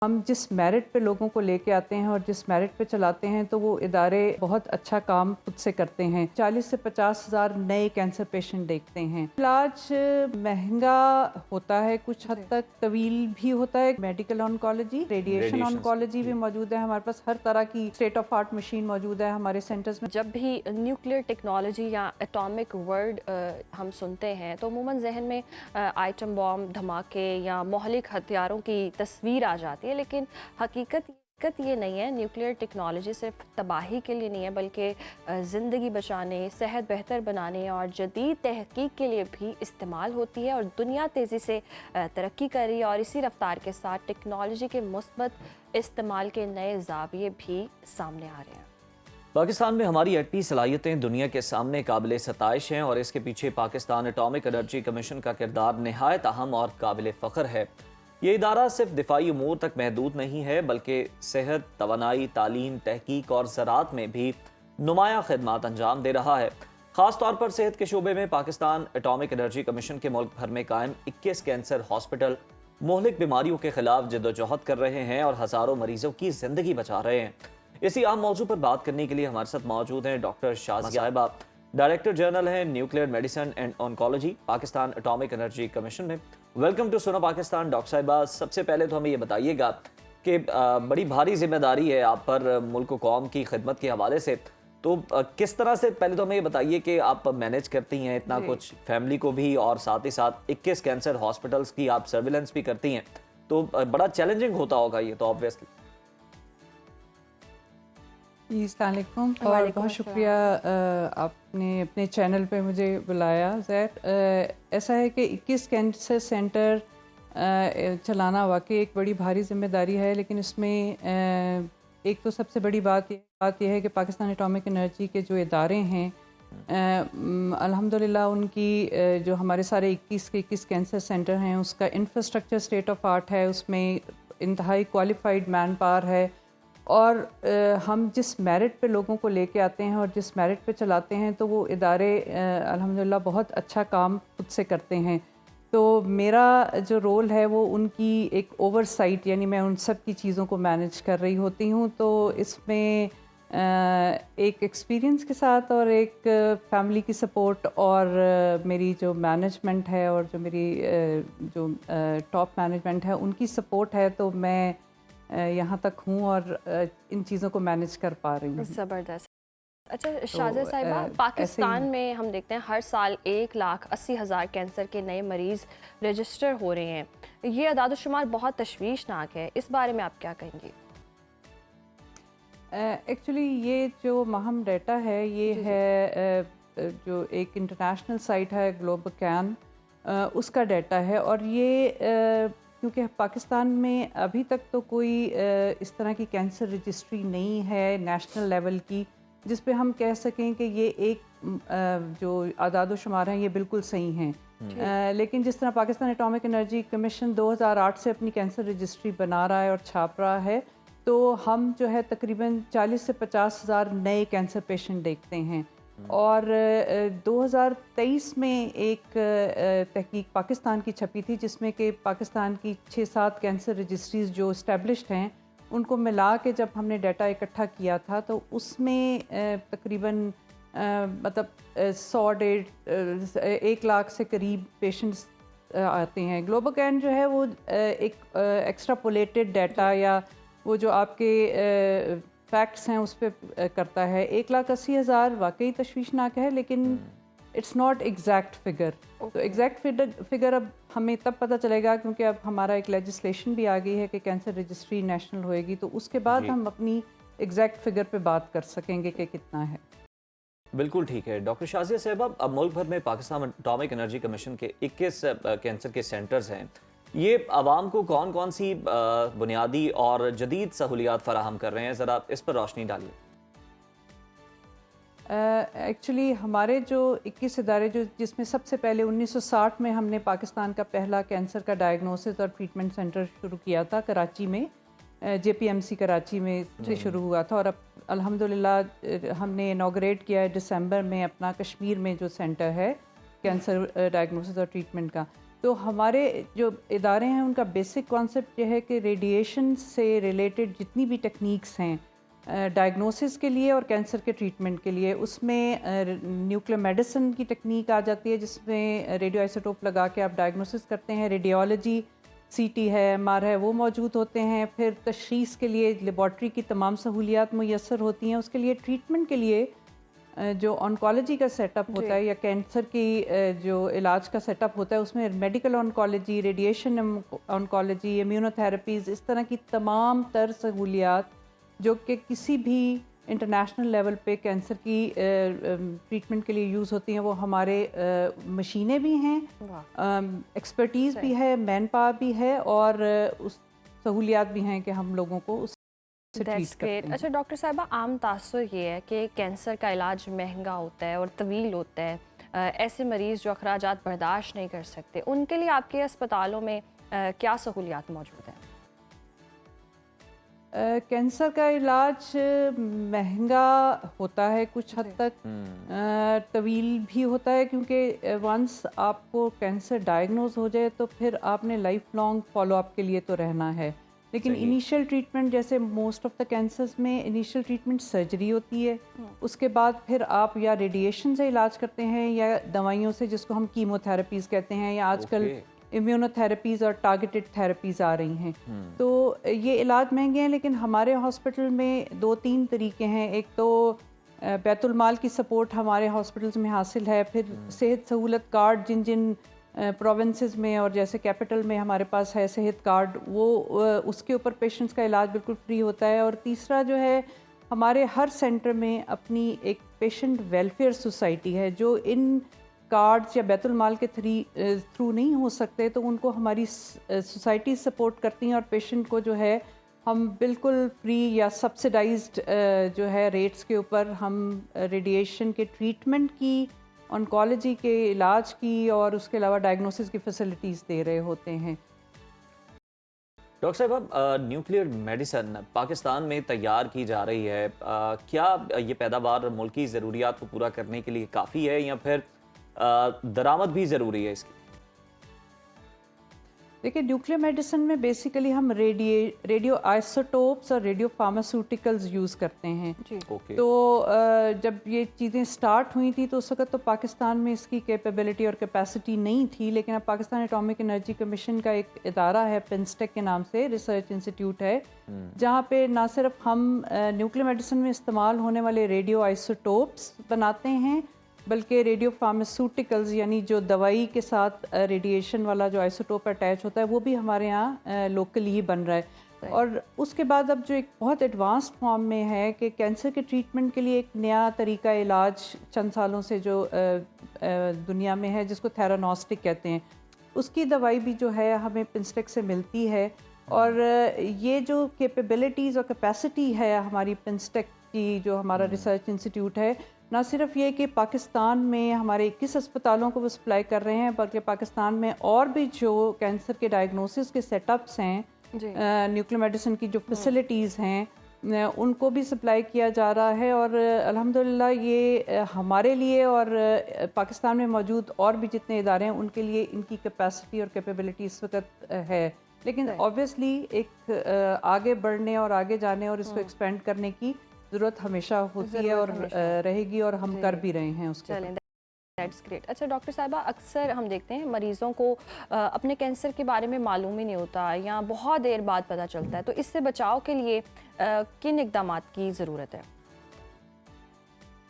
हम जिस मेरिट पे लोगों को लेके आते हैं और जिस मेरिट पे चलाते हैं तो वो इदारे बहुत अच्छा काम खुद से करते हैं। 40 से 50 हज़ार नए कैंसर पेशेंट देखते हैं। इलाज महंगा होता है, कुछ हद तक तवील भी होता है। मेडिकल ऑन्कोलॉजी, रेडिएशन ऑन्कोलॉजी भी मौजूद है। हमारे पास हर तरह की स्टेट ऑफ आर्ट मशीन मौजूद है हमारे सेंटर्स में। जब भी न्यूक्लियर टेक्नोलॉजी या एटॉमिक वर्ड हम सुनते हैं तो अमूमन जहन में आइटम बॉम्ब, धमाके या मौलिक हथियारों की तस्वीर आ जाती है, लेकिन हकीकत ये नहीं है। न्यूक्लियर टेक्नोलॉजी सिर्फ तबाही के लिए नहीं है, बल्कि ज़िंदगी बचाने, सेहत बेहतर बनाने और जदीद तहकीक के लिए भी इस्तेमाल होती है। और दुनिया तेज़ी से तरक्की कर रही है और इसी रफ्तार के साथ टेक्नोलॉजी के मुस्बत इस्तेमाल के नए ज़ाविये भी सामने आ रहे हैं। पाकिस्तान में हमारी एटमी सलाहियतें दुनिया के सामने काबिल सताइश हैं और इसके पीछे पाकिस्तान एटॉमिक एनर्जी कमीशन का किरदार नहायत अहम और काबिल फ़ख्र है। ये इदारा सिर्फ दिफाई उमूर तक महदूद नहीं है, बल्कि सेहत, तवानाई, तालीम, तहकीक और ज़राअत में भी नुमाया खिदमात अंजाम दे रहा है। ख़ास तौर पर सेहत के शोबे में पाकिस्तान एटॉमिक एनर्जी कमीशन के मुल्क भर में कायम 21 कैंसर हॉस्पिटल मोहलिक बीमारियों के खिलाफ जद्दोजहद कर रहे हैं और हज़ारों मरीजों की ज़िंदगी बचा रहे हैं। इसी अहम मौजू पर बात करने के लिए हमारे साथ मौजूद हैं डॉक्टर शाज़िया साहिबा, डायरेक्टर जनरल हैं nuclear medicine and oncology, Pakistan atomic energy commission में। वेलकम टू सुनो पाकिस्तान। डॉक्टर साहिबा, सबसे पहले तो हमें ये बताइएगा कि बड़ी भारी जिम्मेदारी है आप पर मुल्क कौम की खिदमत के हवाले से, तो किस तरह से, पहले तो हमें ये बताइए कि आप मैनेज करती हैं इतना कुछ, फैमिली को भी, और साथ ही साथ 21 कैंसर हॉस्पिटल्स की आप सर्विलेंस भी करती हैं, तो बड़ा चैलेंजिंग होता होगा ये तो ऑब्वियसली। अस्सलाम वालेकुम और बहुत शुक्रिया आपने अपने चैनल पे मुझे बुलाया। ज़ैर, ऐसा है कि 21 कैंसर सेंटर चलाना वाकई एक बड़ी भारी जिम्मेदारी है, लेकिन इसमें एक तो सबसे बड़ी बात यह है कि पाकिस्तान एटॉमिक एनर्जी के जो इदारे हैं, अल्हम्दुलिल्लाह उनकी जो हमारे सारे 21 के 21 कैंसर सेंटर हैं उसका इंफ्रास्ट्रक्चर स्टेट ऑफ आर्ट है, उसमें इंतहाई क्वालिफाइड मैन पावर है और हम जिस मेरिट पे लोगों को लेके आते हैं और जिस मेरिट पे चलाते हैं तो वो इदारे अल्हम्दुलिल्लाह बहुत अच्छा काम खुद से करते हैं। तो मेरा जो रोल है वो उनकी एक ओवरसाइट, यानी मैं उन सब की चीज़ों को मैनेज कर रही होती हूँ। तो इसमें एक एक्सपीरियंस के साथ और एक फैमिली की सपोर्ट और मेरी जो मैनेजमेंट है और जो मेरी जो टॉप मैनेजमेंट है उनकी सपोर्ट है, तो मैं यहाँ तक हूँ और इन चीज़ों को मैनेज कर पा रही हूँ। ज़बरदस्त। अच्छा शाज़िया साहिबा, पाकिस्तान में हम देखते हैं हर साल 1,80,000 कैंसर के नए मरीज़ रजिस्टर हो रहे हैं। ये अदाद-ओ-शुमार बहुत तशवीशनाक है, इस बारे में आप क्या कहेंगी? एक्चुअली ये जो महम डाटा है ये है जो एक इंटरनेशनल साइट है ग्लोबोकैन, उसका डाटा है। और ये क्योंकि पाकिस्तान में अभी तक तो कोई इस तरह की कैंसर रजिस्ट्री नहीं है नेशनल लेवल की जिस पे हम कह सकें कि ये एक जो आदाद शुमार हैं ये बिल्कुल सही हैं। लेकिन जिस तरह पाकिस्तान एटॉमिक एनर्जी कमीशन 2008 से अपनी कैंसर रजिस्ट्री बना रहा है और छाप रहा है, तो हम जो है तकरीबन 40 से 50 हज़ार नए कैंसर पेशेंट देखते हैं। और 2023 में एक तहकीक पाकिस्तान की छपी थी जिसमें कि पाकिस्तान की 6-7 कैंसर रजिस्ट्रीज़ जो इस्टेब्लिश्ड हैं उनको मिला के जब हमने डाटा इकट्ठा किया था तो उसमें तकरीबन मतलब 100-1 लाख से करीब पेशेंट्स आते हैं। ग्लोबोकैन जो है वो एक एक्स्ट्रापोलेटेड डाटा या वो जो आपके फैक्ट्स हैं उस पर करता है। 1,80,000 वाकई तशवीशनाक है, लेकिन इट्स नॉट एग्जैक्ट फिगर। तो एग्जैक्ट फिगर अब हमें तब पता चलेगा क्योंकि अब हमारा एक लेजिस्लेशन भी आ गई है कि कैंसर रजिस्ट्री नेशनल होएगी, तो उसके बाद हम अपनी एग्जैक्ट फिगर पे बात कर सकेंगे कि कितना है। बिल्कुल ठीक है। डॉक्टर शाज़िया साहिबा, अब मुल्क भर में पाकिस्तान एटॉमिक एनर्जी कमीशन के 21 कैंसर के सेंटर्स हैं, ये आवाम को कौन कौन सी बुनियादी और जदीद सहूलियात फराहम कर रहे हैं, ज़रा इस पर रोशनी डालिए। एक्चुअली हमारे जो 21 इदारे जो जिसमें सबसे पहले 1960 में हमने पाकिस्तान का पहला कैंसर का डायग्नोसिस और ट्रीटमेंट सेंटर शुरू किया था कराची में, JPMC कराची में से शुरू हुआ था। और अब अल्हम्दुलिल्लाह हमने इनॉग्रेट किया है दिसंबर में अपना कश्मीर में जो सेंटर है कैंसर डायग्नोसिस और ट्रीटमेंट का। तो हमारे जो इदारे हैं उनका बेसिक कॉन्सेप्ट ये है कि रेडिएशन से रिलेटेड जितनी भी टेक्निक्स हैं डायग्नोसिस के लिए और कैंसर के ट्रीटमेंट के लिए, उसमें न्यूक्लियर मेडिसिन की टेक्निक आ जाती है जिसमें रेडियो आइसोटोप लगा के आप डायग्नोसिस करते हैं। रेडियोलॉजी, सीटी है, एमआर है, वो मौजूद होते हैं। फिर तशख़ीस के लिए लेबॉर्ट्री की तमाम सहूलियात मुयस्सर होती हैं। उसके लिए ट्रीटमेंट के लिए जो ऑन्कोलॉजी का सेटअप होता है या कैंसर की जो इलाज का सेटअप होता है उसमें मेडिकल ऑन्कोलॉजी, रेडिएशन ऑन्कोलॉजी, इम्यूनोथेरेपीज़, इस तरह की तमाम तर सहूलियात जो कि किसी भी इंटरनेशनल लेवल पे कैंसर की ट्रीटमेंट के लिए यूज़ होती हैं, वो हमारे मशीनें भी हैं, एक्सपर्टीज़ भी है, मैन पावर भी है और उस सहूलियात भी हैं कि हम लोगों को उस दैट्स ग्रेट। अच्छा डॉक्टर साहिबा, आम तासुर ये है कि कैंसर का इलाज महंगा होता है और तवील होता है। ऐसे मरीज़ जो अखराजात बर्दाश्त नहीं कर सकते, उनके लिए आपके अस्पतालों में क्या सहूलियात मौजूद हैं? कैंसर का इलाज महंगा होता है कुछ हद तक, तवील भी होता है, क्योंकि वंस आपको कैंसर डायग्नोज हो जाए तो फिर आपने लाइफ लॉन्ग फॉलो अप के लिए तो रहना है। लेकिन इनिशियल ट्रीटमेंट, जैसे मोस्ट ऑफ द कैंसर्स में इनिशियल ट्रीटमेंट सर्जरी होती है, उसके बाद फिर आप या रेडिएशन से इलाज करते हैं या दवाइयों से, जिसको हम कीमोथेरेपीज़ कहते हैं, या आजकल इम्यूनोथेरेपीज़ और टारगेटेड थेरेपीज़ आ रही हैं। तो ये इलाज महंगे हैं, लेकिन हमारे हॉस्पिटल में 2-3 तरीके हैं। एक तो बैतुल माल की सपोर्ट हमारे हॉस्पिटल्स में हासिल है, फिर सेहत सहूलत कार्ड जिन जिन प्रोविंसेस में और जैसे कैपिटल में हमारे पास है सेहत कार्ड, वो उसके ऊपर पेशेंट्स का इलाज बिल्कुल फ्री होता है। और तीसरा जो है, हमारे हर सेंटर में अपनी एक पेशेंट वेलफेयर सोसाइटी है, जो इन कार्ड्स या बैतुल माल के थ्रू नहीं हो सकते, तो उनको हमारी सोसाइटी सपोर्ट करती हैं और पेशेंट को जो है हम बिल्कुल फ्री या सब्सिडाइज्ड जो है रेट्स के ऊपर हम रेडिएशन के ट्रीटमेंट की, ऑन्कोलॉजी के इलाज की और उसके अलावा डायग्नोसिस की फैसिलिटीज़ दे रहे होते हैं। डॉक्टर साहब, न्यूक्लियर मेडिसिन पाकिस्तान में तैयार की जा रही है, क्या ये पैदावार मुल्की ज़रूरियात को पूरा करने के लिए काफ़ी है या फिर दरामद भी ज़रूरी है इसकी? देखिए, न्यूक्लियर मेडिसिन में बेसिकली हम रेडियो आइसोटोप्स और रेडियो फार्मास्यूटिकल्स यूज़ करते हैं। तो जब ये चीज़ें स्टार्ट हुई थी तो उस वक्त तो पाकिस्तान में इसकी कैपेबिलिटी और कैपेसिटी नहीं थी, लेकिन अब पाकिस्तान एटॉमिक एनर्जी कमीशन का एक इदारा है, पिंस्टेक के नाम से रिसर्च इंस्टीट्यूट है, जहाँ पे ना सिर्फ हम न्यूक्लियर मेडिसिन में इस्तेमाल होने वाले रेडियो आइसोटोप्स बनाते हैं, बल्कि रेडियो फार्मास्यूटिकल्स यानी जो दवाई के साथ रेडिएशन वाला जो आइसोटोप अटैच होता है, वो भी हमारे यहाँ लोकली ही बन रहा है। और उसके बाद अब जो एक बहुत एडवांस्ड फॉर्म में है कि कैंसर के ट्रीटमेंट के लिए एक नया तरीका इलाज चंद सालों से जो दुनिया में है, जिसको थेरानोस्टिक कहते हैं, उसकी दवाई भी जो है हमें पिंस्टेक से मिलती है। और ये जो कैपेबिलिटीज़ और कैपेसिटी है हमारी पिंस्टेक की, जो हमारा रिसर्च इंस्टीट्यूट है, ना सिर्फ ये कि पाकिस्तान में हमारे 21 अस्पतालों को वो सप्लाई कर रहे हैं, बल्कि पाकिस्तान में और भी जो कैंसर के डायग्नोसिस के सेटअप्स हैं, न्यूक्लियर मेडिसिन की जो फैसिलिटीज़ हैं, उनको भी सप्लाई किया जा रहा है। और अल्हम्दुलिल्लाह ये हमारे लिए और पाकिस्तान में मौजूद और भी जितने इदारे हैं उनके लिए इनकी कैपेसिटी और कैपेबिलिटी इस वक्त है। लेकिन ऑब्वियसली एक आगे बढ़ने और आगे जाने और इसको एक्सपेंड करने की ज़रूरत हमेशा होती है और रहेगी, और हम कर भी रहे हैं उसके। That's great. अच्छा डॉक्टर साहिबा, अक्सर हम देखते हैं मरीज़ों को अपने कैंसर के बारे में मालूम ही नहीं होता या बहुत देर बाद पता चलता है, तो इससे बचाव के लिए किन इक़दामात की ज़रूरत है?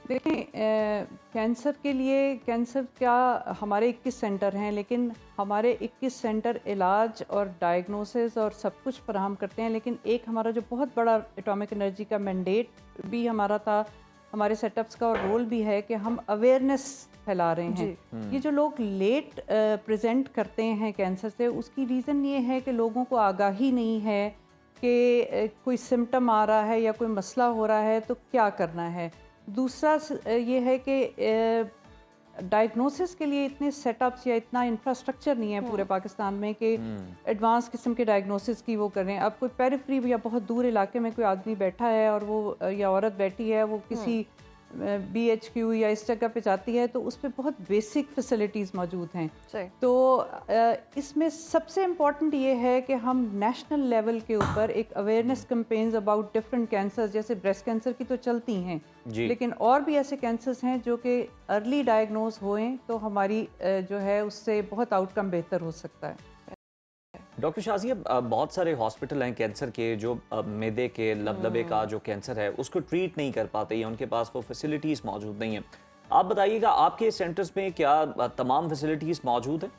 देखें, कैंसर के लिए, कैंसर क्या हमारे 21 सेंटर हैं, लेकिन हमारे 21 सेंटर इलाज और डायग्नोसिस और सब कुछ फराहम करते हैं। लेकिन एक हमारा जो बहुत बड़ा एटॉमिक एनर्जी का मैंडेट भी हमारा था, हमारे सेटअप्स का और रोल भी है कि हम अवेयरनेस फैला रहे हैं। ये जो लोग लेट प्रेजेंट करते हैं कैंसर से, उसकी रीज़न ये है कि लोगों को आगाही नहीं है कि कोई सिम्टम आ रहा है या कोई मसला हो रहा है तो क्या करना है। दूसरा ये है कि डायग्नोसिस के लिए इतने सेटअप्स या इतना इंफ्रास्ट्रक्चर नहीं है पूरे पाकिस्तान में कि एडवांस किस्म के डायग्नोसिस की वो करें। अब कोई पेरिफेरी या बहुत दूर इलाके में कोई आदमी बैठा है और वो या औरत बैठी है, वो किसी BHQ या इस जगह पे जाती है तो उसमें बहुत बेसिक फैसिलिटीज़ मौजूद हैं। सही। तो इसमें सबसे इम्पॉर्टेंट ये है कि हम नेशनल लेवल के ऊपर एक awareness campaigns about different cancer, जैसे ब्रेस्ट कैंसर की तो चलती हैं, लेकिन और भी ऐसे कैंसर्स हैं जो कि अर्ली डायग्नोज होएं तो हमारी जो है उससे बहुत आउटकम बेहतर हो सकता है। डॉक्टर शाजिया, बहुत सारे हॉस्पिटल हैं कैंसर के जो मैदे के लबलबे का जो कैंसर है उसको ट्रीट नहीं कर पाते या उनके पास वो फैसिलिटीज़ मौजूद नहीं हैं। आप बताइएगा आपके सेंटर्स में क्या तमाम फैसिलिटीज़ मौजूद हैं?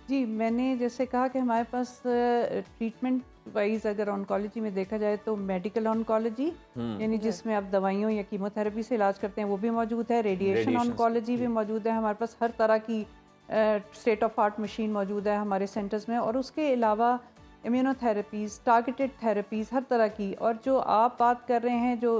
जी, मैंने जैसे कहा कि हमारे पास ट्रीटमेंट वाइज अगर ऑन्कोलॉजी में देखा जाए तो मेडिकल ऑन्कोलॉजी यानी जिसमें आप दवाइयों या कीमोथेरेपी से इलाज करते हैं वो भी मौजूद है, रेडिएशन ऑन्कोलॉजी भी मौजूद है, हमारे पास हर तरह की स्टेट ऑफ आर्ट मशीन मौजूद है हमारे सेंटर्स में, और उसके अलावा इम्यूनोथेरेपीज़, टारगेटेड थेरेपीज़ हर तरह की। और जो आप बात कर रहे हैं जो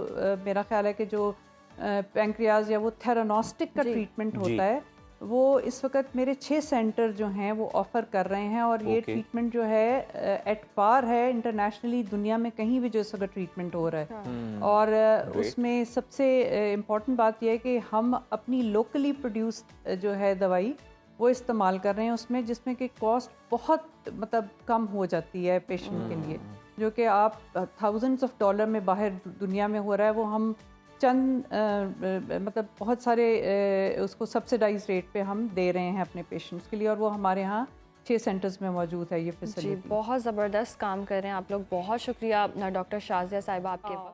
मेरा ख्याल है कि जो पैंक्रियाज या वो थेरानोस्टिक का ट्रीटमेंट होता है वो इस वक्त मेरे 6 सेंटर जो हैं वो ऑफ़र कर रहे हैं, और ये ट्रीटमेंट जो है एट पार है इंटरनेशनली, दुनिया में कहीं भी जो इस वक्त ट्रीटमेंट हो रहा है। और उसमें सबसे इम्पॉर्टेंट बात यह है कि हम अपनी लोकली प्रोड्यूस जो है दवाई वो इस्तेमाल कर रहे हैं उसमें, जिसमें कि कॉस्ट बहुत मतलब कम हो जाती है पेशेंट के लिए, जो कि आप थाउजेंड्स ऑफ डॉलर में बाहर दुनिया में हो रहा है वो हम चंद मतलब बहुत सारे उसको सब्सिडाइज रेट पे हम दे रहे हैं अपने पेशेंट्स के लिए, और वो हमारे यहाँ 6 सेंटर्स में मौजूद है ये फैसिलिटी। बहुत ज़बरदस्त काम कर रहे हैं आप लोग, बहुत शुक्रिया डॉक्टर शाजिया साहिबा आपके।